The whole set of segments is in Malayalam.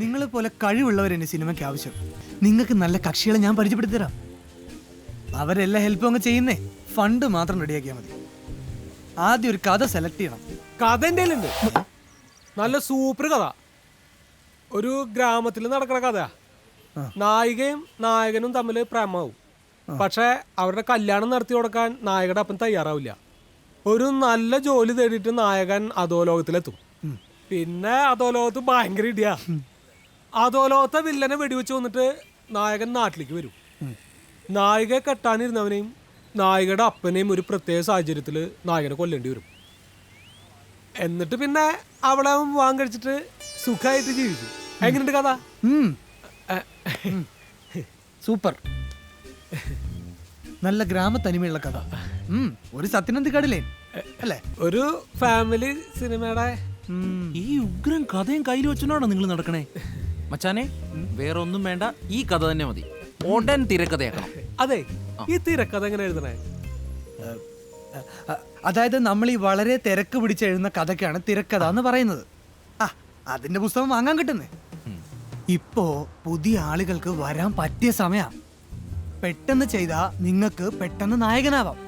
നിങ്ങളെ പോലെ കഴിവുള്ളവരെന്നെ സിനിമയ്ക്ക് ആവശ്യം. നിങ്ങൾക്ക് നല്ല കക്ഷികളെ ഞാൻ പരിചയപ്പെടുത്തി തരാം. അവരെല്ലാം ഹെൽപ്പും അങ്ങ് ചെയ്യുന്നേ. ഫണ്ട് മാത്രം റെഡിയാക്കിയാൽ മതി. ആദ്യം ഒരു കഥ സെലക്ട് ചെയ്യണം. കഥ എൻ്റെ കയ്യിലുണ്ട്. നല്ല സൂപ്പർ കഥ. ഒരു ഗ്രാമത്തിൽ നടക്കുന്ന കഥയാ. നായികയും നായകനും തമ്മിൽ പ്രേമാവും. പക്ഷെ അവരുടെ കല്യാണം നടത്തി കൊടുക്കാൻ നായകയുടെ അപ്പൻ തയ്യാറാവില്ല. ഒരു നല്ല ജോലി തേടിയിട്ട് നായകൻ അധോലോകത്തിലെത്തും. പിന്നെ അധോലോകത്ത് ഭയങ്കര ഇടിയാ. അധോലോകത്തെ വില്ലനെ വെടിവെച്ച് വന്നിട്ട് നായകൻ നാട്ടിലേക്ക് വരും. നായികയെ കെട്ടാനിരുന്നവനെയും നായികയുടെ അപ്പനെയും ഒരു പ്രത്യേക സാഹചര്യത്തിൽ നായകനെ കൊല്ലേണ്ടി വരും. എന്നിട്ട് പിന്നെ അവളെ വിവാഹം കഴിച്ചിട്ട് സുഖമായിട്ട് ജീവിക്കും. എങ്ങനെയുണ്ട് കഥ? സൂപ്പർ. നല്ല ഗ്രാമത്തനിമയുള്ള കഥ. ഒരു സത്യനന്ദിക്കാടില്ലേ അല്ലേ? ഒരു ഫാമിലി സിനിമയുടെ ഈ ഉഗ്രൻ കഥയും കയ്യിൽ വെച്ചോണ്ടാണോ നിങ്ങൾ നടക്കണേ? മച്ചാനെ, വേറെ ഒന്നും വേണ്ട, ഈ കഥ തന്നെ മതി. ഉടൻ തിരക്കഥയാക്കണം. അതെ, ഈ തിരക്കഥ എങ്ങനെ എഴുതണേ? അതായത് നമ്മൾ ഈ വളരെ തിരക്ക് പിടിച്ച് എഴുതുന്ന കഥയ്ക്കാണ് തിരക്കഥ എന്ന് പറയുന്നത്. അതിന്റെ പുസ്തകം വാങ്ങാൻ കിട്ടുന്നേ. ഇപ്പോ പുതിയ ആളുകൾക്ക് വരാൻ പറ്റിയ സമയ. പെട്ടെന്ന് ചെയ്താ നിങ്ങൾക്ക് പെട്ടെന്ന് നായകനാവാം.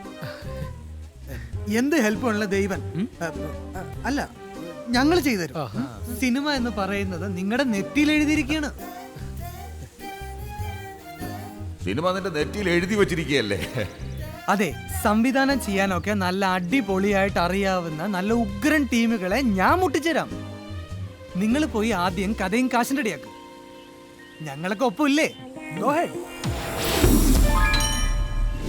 എന്ത് ഹെൽപ്പുള്ള ദൈവൻ അല്ല, ഞങ്ങൾ ചെയ്തുതരും. സിനിമ എന്ന് പറയുന്നത് നിങ്ങളുടെ നെറ്റിയിൽ എഴുതിയിരിക്കുകയാണ്. സിനിമ നിന്റെ നെറ്റിയിൽ എഴുതി വെച്ചിരിക്കുകയല്ലേ? അതെ, സംവിധാനം ചെയ്യാനൊക്കെ നല്ല അടിപൊളിയായിട്ട് അറിയാവുന്ന നല്ല ഉഗ്രൻ ടീമുകളെ ഞാൻ മുട്ടിച്ചേരാം. നിങ്ങൾ പോയി ആദ്യം കഥയും കാശും റെഡിയാക്കും. ഞങ്ങളൊക്കെ ഒപ്പം ഇല്ലേ? Go head.